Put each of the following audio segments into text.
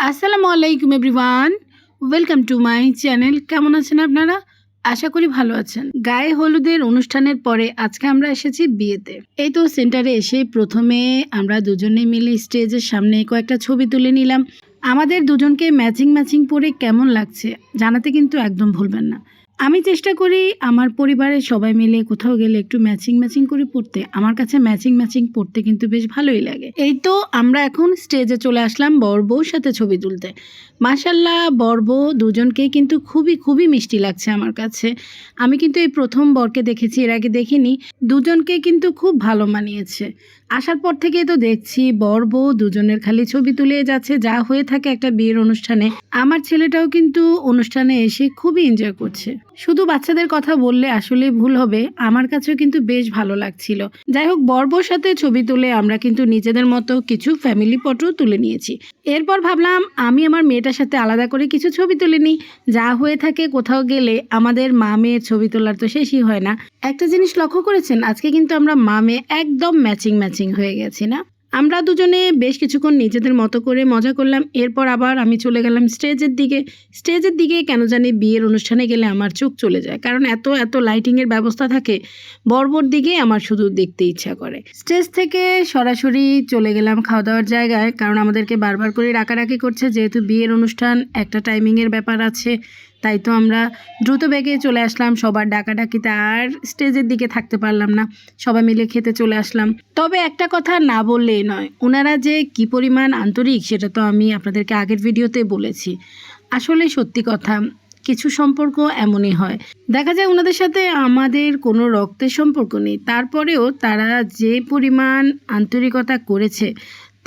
আসসালামু আলাইকুম everyone, welcome to my channel. কেমন আছেন আপনারা? আশা করি ভালো আছেন। গায়ে হলুদের অনুষ্ঠানের পরে আজকে আমরা এসেছি বিয়েতে। এই তো সেন্টারে এসে প্রথমে আমরা দুজনে মিলে স্টেজের সামনে কয়েকটা ছবি তুলে নিলাম। আমাদের দুজনকে ম্যাচিং ম্যাচিং পরে কেমন লাগছে জানাতে কিন্তু একদম ভুলবেন না। আমি চেষ্টা করি আমার পরিবারের সবাই মিলে কোথাও গেলে একটু ম্যাচিং ম্যাচিং করে পড়তে। আমার কাছে ম্যাচিং ম্যাচিং পড়তে কিন্তু বেশ ভালোই লাগে। এই তো আমরা এখন স্টেজে চলে আসলাম বর বউর সাথে ছবি তুলতে। মাশাল্লাহ, বর বউ দুজনকেই কিন্তু খুবই খুবই মিষ্টি লাগছে আমার কাছে। আমি কিন্তু এই প্রথম বরকে দেখেছি, এর আগে দেখিনি। দুজনকে কিন্তু খুব ভালো মানিয়েছে। আসার পর থেকেই তো দেখছি বর বউ দুজনের খালি ছবি তুলে যাচ্ছে, যা হয়ে থাকে একটা বিয়ের অনুষ্ঠানে। আমার ছেলেটাও কিন্তু অনুষ্ঠানে এসে খুবই এনজয় করছে। শুধু বাচ্চাদের কথা বললে আসলে ভুল হবে, আমার কাছেও কিন্তু বেশ ভালো লাগছিল। যাই হোক, বর বউর সাথে ছবি তুলে আমরা কিন্তু নিজেদের মতো কিছু ফ্যামিলি ফটো তুলে নিয়েছি। এরপর ভাবলাম আমি আমার মেয়েটার সাথে আলাদা করে কিছু ছবি তুলে নিই। যা হয়ে থাকে কোথাও গেলে আমাদের মা মেয়ের ছবি তোলার তো শেষই হয় না। একটা জিনিস লক্ষ্য করেছেন, আজকে কিন্তু আমরা মা মেয়ে একদম ম্যাচিং ম্যাচিং হয়ে গেছি না? আমরা দুজনে বেশ কিছুক্ষণ নিজেদের মতো করে মজা করলাম। এরপর আবার আমি চলে গেলাম স্টেজের দিকে কেন জানি বিয়ের অনুষ্ঠানে গেলে আমার চোখ চলে যায়, কারণ এত এত লাইটিংয়ের ব্যবস্থা থাকে, বর্বর দিকে আমার শুধু দেখতে ইচ্ছা করে। স্টেজ থেকে সরাসরি চলে গেলাম খাওয়া দাওয়ার জায়গায়, কারণ আমাদেরকে বারবার করে ডাকাডাকি করছে, যেহেতু বিয়ের অনুষ্ঠান একটা টাইমিংয়ের ব্যাপার আছে। তাই তো আমরা দ্রুত বেগে চলে আসলাম। সবার ডাকাডাকিতে আর স্টেজের দিকে থাকতে পারলাম না, সবাই মিলে খেতে চলে আসলাম। তবে একটা কথা না বললেই নয়, ওনারা যে কি পরিমাণ আন্তরিক সেটা তো আমি আপনাদেরকে আগের ভিডিওতে বলেছি। আসলে সত্যি কথা, কিছু সম্পর্ক এমনই হয়। দেখা যায় ওনাদের সাথে আমাদের কোনো রক্তের সম্পর্ক নেই, তারপরেও তারা যে পরিমাণ আন্তরিকতা করেছে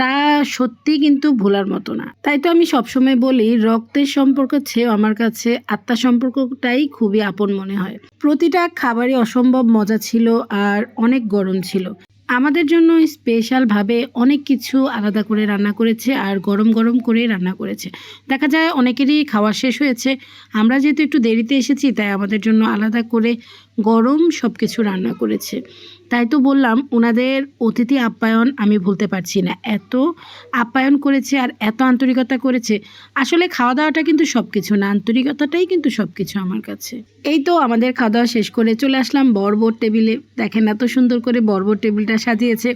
তা সত্যি কিন্তু ভোলার মতো না। তাই তো আমি সবসময় বলি, রক্তের সম্পর্ক চেয়েও আমার কাছে আত্মার সম্পর্কটাই খুবই আপন মনে হয়। প্রতিটা খাবারই অসম্ভব মজা ছিল আর অনেক গরম ছিল। আমাদের জন্য স্পেশালভাবে অনেক কিছু আলাদা করে রান্না করেছে আর গরম গরম করে রান্না করেছে। দেখা যায় অনেকেরই খাওয়া শেষ হয়েছে, আমরা যেহেতু একটু দেরিতে এসেছি তাই আমাদের জন্য আলাদা করে গরম সব কিছু রান্না করেছে। তাই তো বললাম, ওনাদের অতিথি আপ্যায়ন আমি ভুলতে পারছি না। এত আপ্যায়ন করেছে আর এত আন্তরিকতা করেছে। আসলে খাওয়া দাওয়াটা কিন্তু সব কিছু না, আন্তরিকতাটাই কিন্তু সব কিছু আমার কাছে। এই তো আমাদের খাওয়া দাওয়া শেষ করে চলে আসলাম বরবর টেবিলে। দেখেন এত সুন্দর করে বরবর টেবিলটা সাজিয়েছে।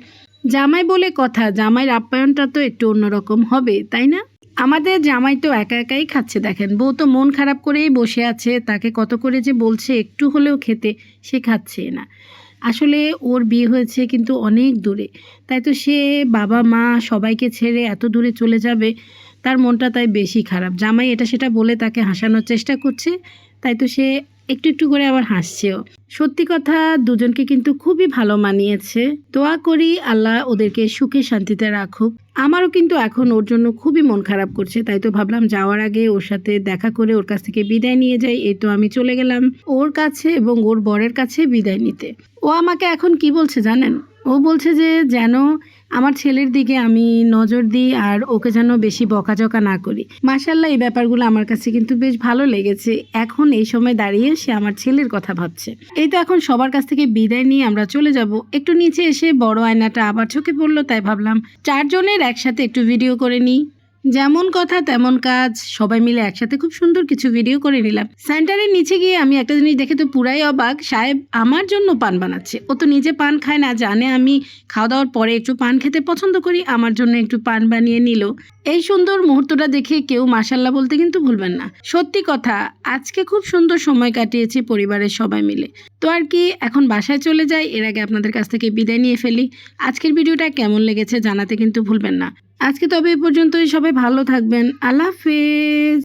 জামাই বলে কথা, জামাইয়ের আপ্যায়নটা তো একটু অন্যরকম হবে, তাই না? আমাদের জামাই তো একা একাই খাচ্ছে। দেখেন, বউ তো মন খারাপ করেই বসে আছে, তাকে কত করে যে বলছে একটু হলেও খেতে, সে খাচ্ছে না। আসলে ওর বিয়ে হয়েছে কিন্তু অনেক দূরে, তাই তো সে বাবা মা সবাইকে ছেড়ে এত দূরে চলে যাবে, তার মনটা তাই বেশি খারাপ। জামাই এটা সেটা বলে তাকে হাসানোর চেষ্টা করছে, তাই তো সে একটু একটু করে আবার হাসছেও। সত্যি কথা, দুজনকে কিন্তু খুবই ভালো মানিয়েছে। দোয়া করি আল্লাহ ওদেরকে সুখে শান্তিতে রাখুক। আমারও কিন্তু এখন ওর জন্য খুবই মন খারাপ করছে, তাই তো ভাবলাম যাওয়ার আগে ওর সাথে দেখা করে ওর কাছ থেকে বিদায় নিয়ে যাই। এই তো আমি চলে গেলাম ওর কাছে এবং ওর বরের কাছে বিদায় নিতে। ও আমাকে এখন কি বলছে জানেন? ও বলছে যে যেন আমার ছেলের দিকে আমি নজর দিই আর ওকে যেন বেশি বকাঝকা না করি। মাশাআল্লাহ, এই ব্যাপারগুলো আমার কাছে কিন্তু বেশ ভালো লেগেছে। এখন এই সময় দাঁড়িয়ে সে আমার ছেলের কথা ভাবছে। এই তো এখন সবার কাছ থেকে বিদায় নিয়ে আমরা চলে যাব। একটু নিচে এসে বড় আয়নাটা আবার চোখে পড়লো, তাই ভাবলাম চারজনের একসাথে একটু ভিডিও করে নিই। যেমন কথা তেমন কাজ, সবাই মিলে একসাথে খুব সুন্দর কিছু ভিডিও করে নিলাম। সেন্টারের নিচে গিয়ে আমি একটা জিনিস দেখে তো পুরাই অবাক, সাহেব আমার জন্য পান বানাচ্ছে। ও তো নিজে পান খায় না, জানে আমি খাওয়া দাওয়ার পরে একটু পান খেতে পছন্দ করি, আমার জন্য একটু পান বানিয়ে নিল। এই সুন্দর মুহূর্তটা দেখে কেউ মাশাল্লাহ বলতে কিন্তু ভুলবেন না। সত্যি কথা, আজকে খুব সুন্দর সময় কাটিয়েছি পরিবারের সবাই মিলে। তো আর কি, এখন বাসায় চলে যাই। এর আগে আপনাদের কাছ থেকে বিদায় নিয়ে ফেলি। আজকের ভিডিওটা কেমন লেগেছে জানাতে কিন্তু ভুলবেন না। আজকে তবে এ পর্যন্তই। সবাই ভালো থাকবেন। আল্লাহ হাফেজ।